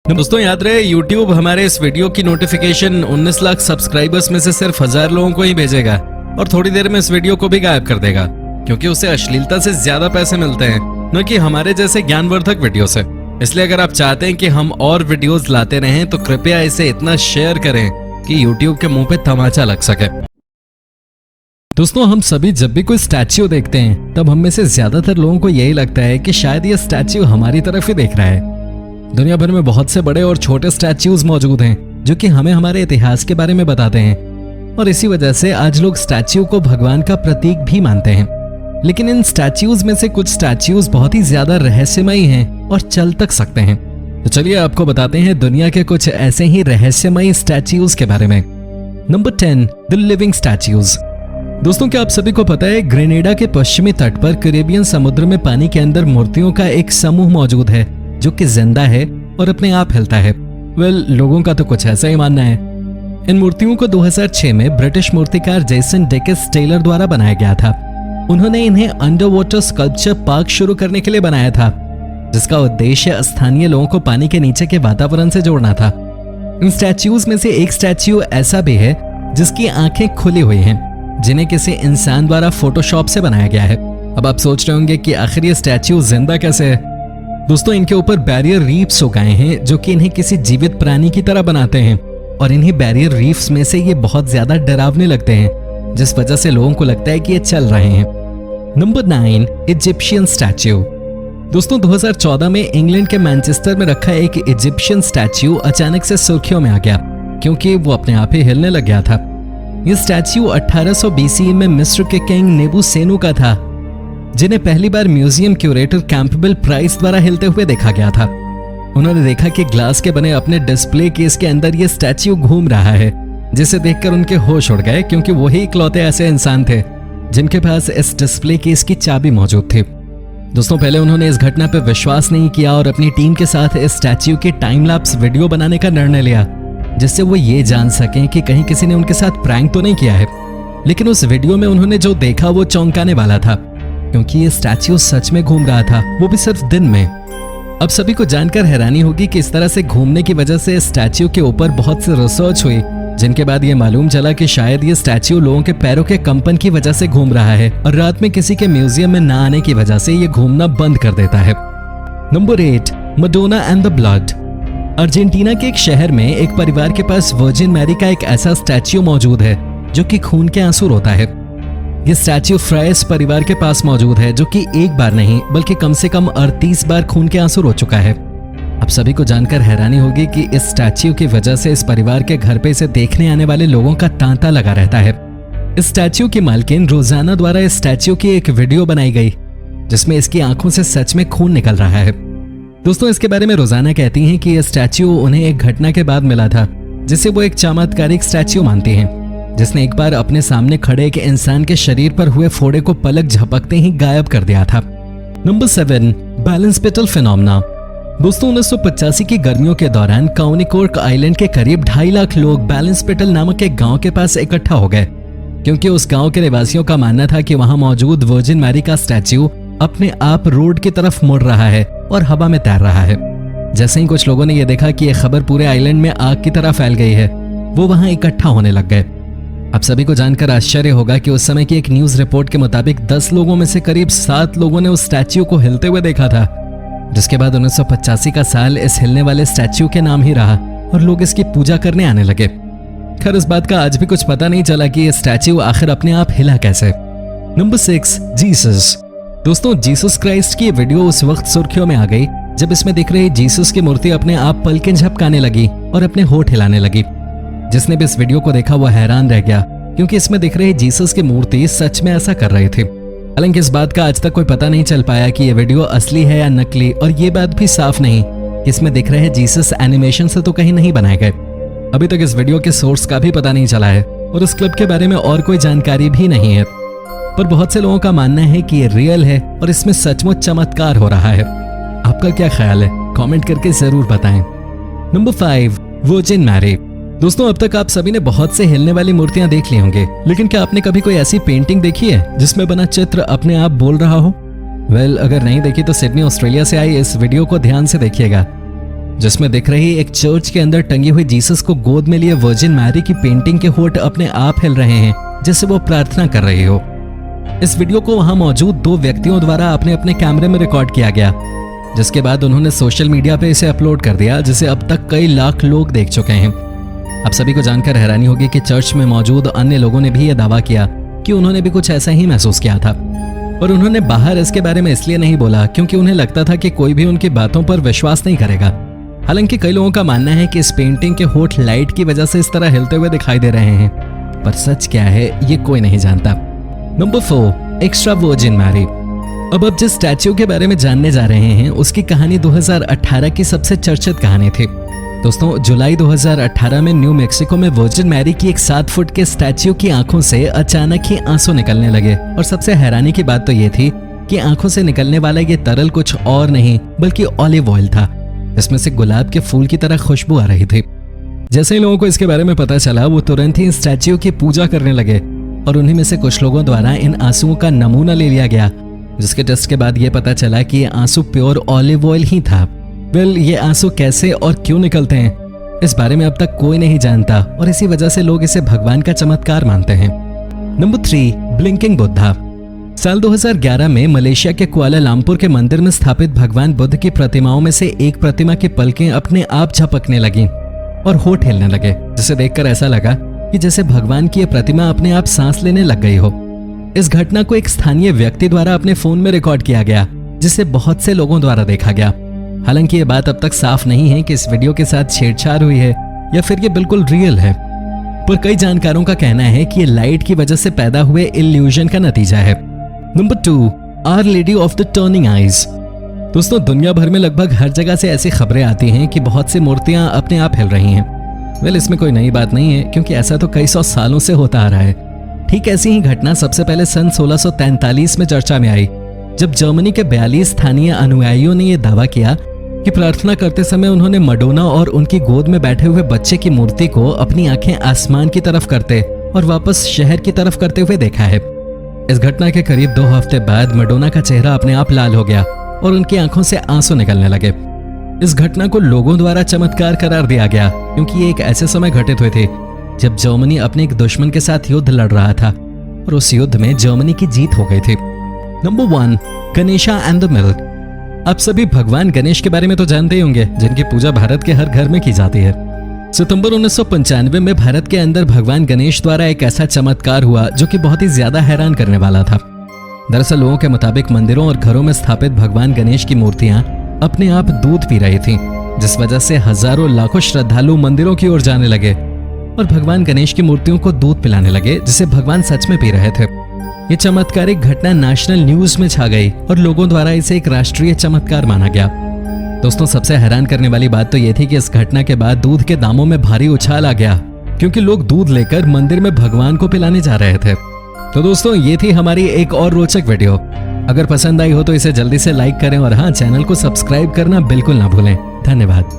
दोस्तों याद रहे YouTube हमारे इस वीडियो की नोटिफिकेशन 19 लाख सब्सक्राइबर्स में से सिर्फ 1000 लोगों को ही भेजेगा और थोड़ी देर में इस वीडियो को भी गायब कर देगा, क्योंकि उसे अश्लीलता से ज्यादा पैसे मिलते हैं, न कि हमारे जैसे ज्ञानवर्धक वीडियो से। इसलिए अगर आप चाहते हैं कि हम और वीडियोस लाते रहें तो कृपया इसे इतना शेयर करें कि YouTube के मुंह पे तमाचा लग सके। दोस्तों हम सभी जब भी कोई स्टैच्यू देखते हैं तब हम में से ज्यादातर लोगों को यही लगता है कि शायद ये स्टैच्यू हमारी तरफ ही देख रहा है। दुनिया भर में बहुत से बड़े और छोटे स्टैच्यूज मौजूद हैं जो कि हमें हमारे इतिहास के बारे में बताते हैं, और इसी वजह से आज लोग स्टैच्यू को भगवान का प्रतीक भी मानते हैं। लेकिन इन स्टैच्यूज में से कुछ स्टैच्यूज बहुत ही ज्यादा रहस्यमयी हैं और चल तक सकते हैं। तो चलिए आपको बताते हैं दुनिया के कुछ ऐसे ही रहस्यमयी स्टैच्यूज के बारे में। Number 10, the living statues. दोस्तों क्या आप सभी को पता है ग्रेनेडा के पश्चिमी तट पर कैरेबियन समुद्र में पानी के अंदर मूर्तियों का एक समूह मौजूद है जो कि जिंदा है और अपने आप हिलता है। लोगों का तो कुछ ऐसा ही मानना है। इन मूर्तियों को 2006 में ब्रिटिश मूर्तिकार जेसन डेकिस टेलर द्वारा बनाया गया था। उन्होंने इन्हें अंडर वाटर स्कल्पचर पार्क शुरू करने के लिए बनाया था, जिसका उद्देश्य स्थानीय लोगों को पानी के नीचे के वातावरण से जोड़ना था। इन स्टैच्यूज में से एक स्टैच्यू ऐसा भी है जिसकी आंखें खुली हुई हैं, जिन्हें किसी इंसान द्वारा फोटोशॉप से बनाया गया है। अब आप सोच रहे होंगे कि आखिर ये स्टैच्यू जिंदा कैसे है। दोस्तों इनके ऊपर बैरियर रीफ्स उगाए हैं जो कि इन्हें किसी जीवित प्राणी की तरह बनाते हैं, और इन्हीं बैरियर रीफ्स में से ये बहुत ज्यादा डरावने लगते हैं, जिस वजह से लोगों को लगता है कि ये चल रहे हैं। Number 9, Egyptian statue. दोस्तों 2014 में इंग्लैंड के मैनचेस्टर में रखा एक इजिप्शियन स्टैच्यू अचानक से सुर्खियों में आ गया क्योंकि वो अपने आप ही हिलने लग गया था। ये स्टैच्यू 1800 BCE में मिस्र के किंग नेबूसेनु का था, जिन्हें पहली बार म्यूजियम क्यूरेटर कैंपबेल प्राइस द्वारा हिलते हुए देखा गया था। उन्होंने देखा कि ग्लास के बने अपने डिस्प्ले केस के अंदर ये स्टैच्यू घूम रहा है, जिसे देखकर उनके होश उड़ गए, क्योंकि वही इकलौते ऐसे इंसान थे जिनके पास इस डिस्प्ले केस की चाबी मौजूद थी। दोस्तों पहले उन्होंने इस घटना पर विश्वास नहीं किया और अपनी टीम के साथ इस स्टैच्यू की टाइम लैप्स वीडियो बनाने का निर्णय लिया, जिससे वो ये जान सकें कि कहीं किसी ने उनके साथ प्रैंक तो नहीं किया है। लेकिन उस वीडियो में उन्होंने जो देखा वो चौंकाने वाला था, क्योंकि ये स्टैच्यू सच में घूम रहा था, वो भी सिर्फ दिन में। अब सभी को जानकर हैरानी होगी कि इस तरह से घूमने की वजह से स्टैच्यू के ऊपर बहुत सी रिसर्च हुई, जिनके बाद ये मालूम चला कि शायद ये स्टैच्यू लोगों के पैरों के कंपन की वजह से घूम रहा है और रात में किसी के म्यूजियम में ना आने की वजह से ये घूमना बंद कर देता है। Number 8, Madonna and the blood. Argentina के एक शहर में एक परिवार के पास वर्जिन मैरी का एक ऐसा स्टैच्यू मौजूद है जो कि खून के आंसू रोता है। ये स्टैच्यू फ्राइस परिवार के पास मौजूद है, जो कि एक बार नहीं बल्कि कम से कम 38 बार खून के आंसू रो चुका है। अब सभी को जानकर हैरानी होगी कि इस स्टैच्यू की वजह से इस परिवार के घर पे इसे देखने आने वाले लोगों का तांता लगा रहता है। इस स्टैच्यू की मालकिन रोजाना द्वारा इस स्टैच्यू की एक वीडियो बनाई गई, जिसमें इसकी आंखों से सच में खून निकल रहा है। दोस्तों इसके बारे में रोजाना कहती हैं कि यह स्टैच्यू उन्हें एक घटना के बाद मिला था, जिसे वो एक चमत्कारिक स्टैच्यू मानती हैं, जिसने एक बार अपने सामने खड़े एक इंसान के शरीर पर हुए फोड़े को पलक झपकते ही गायब कर दिया था। Number 7, balance petal phenomena. दोस्तों 1985 की गर्मियों के दौरान काउनिकोर्क आइलैंड के करीब 2.5 लाख लोग बैलेंस पेटल नामक एक गांव के पास इकट्ठा हो गए, क्योंकि उस गांव के निवासियों का मानना था कि वहां मौजूद वर्जिन मैरी का स्टैच्यू अपने आप रोड की तरफ मुड़ रहा है और हवा में तैर रहा है। जैसे ही कुछ लोगों ने यह देखा कि यह खबर पूरे आइलैंड में आग की तरह फैल गई है, वो वहां इकट्ठा होने लग गए। अब सभी को जानकर आश्चर्य होगा कि उस समय की एक न्यूज रिपोर्ट के मुताबिक 10 लोगों में से करीब 7 लोगों ने उस स्टैच्यू को हिलते हुए देखा था, जिसके बाद 1985 का साल इस हिलने वाले स्टैच्यू के नाम ही रहा और लोग इसकी पूजा करने आने लगे। खैर इस बात का आज भी कुछ पता नहीं चला कि यह स्टैच्यू आखिर अपने आप हिला कैसे। Number 6, Jesus. दोस्तों जीसस क्राइस्ट की वीडियो उस वक्त सुर्खियों में आ गई जब इसमें दिख रही जीसस की मूर्ति अपने आप पलकें झपकाने लगी और अपने होठ हिलाने लगी। जिसने भी इस वीडियो को देखा वो हैरान रह गया, क्योंकि इसमें दिख रही जीसस की मूर्ति सच में ऐसा कर रही थी। हालांकि इस बात का आज तक कोई पता नहीं चल पाया कि यह वीडियो असली है या नकली, और ये बात भी साफ नहीं कि इसमें दिख रहे जीसस एनिमेशन से तो कहीं नहीं बनाए गए। अभी तक इस वीडियो के सोर्स का भी पता नहीं चला है और इस क्लिप के बारे में और कोई जानकारी भी नहीं है, पर बहुत से लोगों का मानना है कि ये रियल है और इसमें सचमुच चमत्कार हो रहा है। आपका क्या ख्याल है? कमेंट करके जरूर बताएं। Number 5, Virgin Mary. दोस्तों अब तक आप सभी ने बहुत से हिलने वाली मूर्तियां देख ली होंगे, लेकिन क्या आपने कभी कोई ऐसी पेंटिंग देखी है जिसमें बना चित्र अपने आप बोल रहा हो? अगर नहीं देखी तो सिडनी ऑस्ट्रेलिया से आई इस वीडियो को ध्यान से देखिएगा। जिसमें दिख रही एक चर्च के अंदर टंगी हुई जीसस को गोद में लिए वर्जिन मैरी की पेंटिंग के होंठ अपने आप हिल रहे हैं जैसे वो प्रार्थना कर रही हो। इस वीडियो को वहां मौजूद 2 व्यक्तियों द्वारा अपने अपने कैमरे में रिकॉर्ड किया गया, जिसके बाद उन्होंने सोशल मीडिया पे इसे अपलोड कर दिया, जिसे अब तक कई लाख लोग देख चुके हैं। आप सभी को जानकर हैरानी होगी कि चर्च में मौजूद अन्य लोगों ने भी यह दावा किया कि उन्होंने भी कुछ ऐसा ही महसूस किया था, और उन्होंने बाहर इसके बारे में इसलिए नहीं बोला क्योंकि उन्हें लगता था कि कोई भी उनकी बातों पर विश्वास नहीं करेगा। हालांकि कई लोगों का मानना है कि इस पेंटिंग के होंठ लाइट की वजह से इस तरह हिलते हुए दिखाई दे रहे हैं, पर सच क्या है ये कोई नहीं जानता। Number 4, extra Virgin Mary. अब जिस स्टैच्यू के बारे में जानने जा रहे हैं उसकी कहानी 2018 की सबसे चर्चित कहानी थी। दोस्तों, जुलाई 2018 में न्यू मैक्सिको में वर्जिन मैरी की एक 7 फुट के स्टैच्यू की आंखों से अचानक ही आंसू निकलने लगे, और सबसे हैरानी की बात तो ये थी कि आंखों से निकलने वाला ये तरल कुछ और नहीं बल्कि ऑलिव ऑयल था, जिसमें से गुलाब के फूल की तरह खुशबू आ रही थी। जैसे ही लोगों को इसके बारे में पता चला वो तुरंत ही स्टैच्यू की पूजा करने लगे, और उन्हीं में से कुछ लोगों द्वारा इन आंसुओं का नमूना ले लिया गया, जिसके टेस्ट के बाद ये पता चला कि ये आंसू प्योर ऑलिव ऑयल ही था। ये आंसू कैसे और क्यों निकलते हैं इस बारे में अब तक कोई नहीं जानता, और इसी वजह से लोग इसे भगवान का चमत्कार मानते हैं। Number 3, blinking Buddha. साल 2011 में मलेशिया के कुआलालंपुर के मंदिर में स्थापित भगवान बुद्ध की प्रतिमाओं में से एक प्रतिमा की पलकें अपने आप झपकने लगीं और होंठ हिलने लगे, जिसे देखकर ऐसा लगा कि जैसे भगवान की यह प्रतिमा अपने आप सांस लेने लग गई हो। इस घटना को एक स्थानीय व्यक्ति द्वारा अपने फोन में रिकॉर्ड किया गया, जिसे बहुत से लोगों द्वारा देखा गया। हालांकि ये बात अब तक साफ नहीं है कि इस वीडियो के साथ छेड़छाड़ हुई है या फिर ये बिल्कुल रियल है, पर कई जानकारों का कहना है कि ये लाइट की वजह से पैदा हुए इल्यूजन का नतीजा है। Number 2, Our Lady of the Turning Eyes. दोस्तों, दुनिया भर में लगभग हर जगह से ऐसी खबरें आती हैं कि बहुत सी मूर्तियां अपने आप हिल रही हैं। इसमें कोई नई बात नहीं है, क्योंकि ऐसा तो कई 100 सालों से होता आ रहा है। ठीक ऐसी ही घटना सबसे पहले सन 1643 में चर्चा में आई, जब जर्मनी के 42 स्थानीय अनुयायियों ने यह दावा किया कि प्रार्थना करते समय उन्होंने मडोना और उनकी गोद में बैठे हुए बच्चे की मूर्ति को अपनी आंखें आसमान की तरफ करते और वापस शहर की तरफ करते हुए देखा है। इस घटना के करीब 2 हफ्ते बाद मडोना का चेहरा अपने आप लाल हो गया और उनकी आंखों से आंसू निकलने लगे। इस घटना को लोगों द्वारा चमत्कार करार दिया गया, क्योंकि ये एक ऐसे समय घटित हुए थे जब जर्मनी अपने एक दुश्मन के साथ युद्ध लड़ रहा था, और उस युद्ध में जर्मनी की जीत हो गई थी। Number 1, Ganesha and the milk. आप सभी भगवान गणेश के बारे में तो जानते ही होंगे, जिनकी पूजा भारत के हर घर में की जाती है। सितंबर 1995 में भारत के अंदर भगवान गणेश द्वारा एक ऐसा चमत्कार हुआ जो कि बहुत ही ज्यादा हैरान करने वाला था। दरअसल लोगों के मुताबिक मंदिरों और घरों में स्थापित भगवान गणेश की मूर्तियां अपने आप दूध पी रही थीं, जिस वजह से हजारों लाखों श्रद्धालु मंदिरों की ओर जाने लगे और भगवान गणेश की मूर्तियों को दूध पिलाने लगे, जिसे भगवान सच में पी रहे थे। ये चमत्कारिक घटना नेशनल न्यूज में छा गई और लोगों द्वारा इसे एक राष्ट्रीय चमत्कार माना गया। दोस्तों, सबसे हैरान करने वाली बात तो ये थी कि इस घटना के बाद दूध के दामों में भारी उछाल आ गया, क्योंकि लोग दूध लेकर मंदिर में भगवान को पिलाने जा रहे थे। तो दोस्तों, ये थी हमारी एक और रोचक वीडियो। अगर पसंद आई हो तो इसे जल्दी से लाइक करें, और हाँ, चैनल को सब्सक्राइब करना बिल्कुल ना भूलें। धन्यवाद।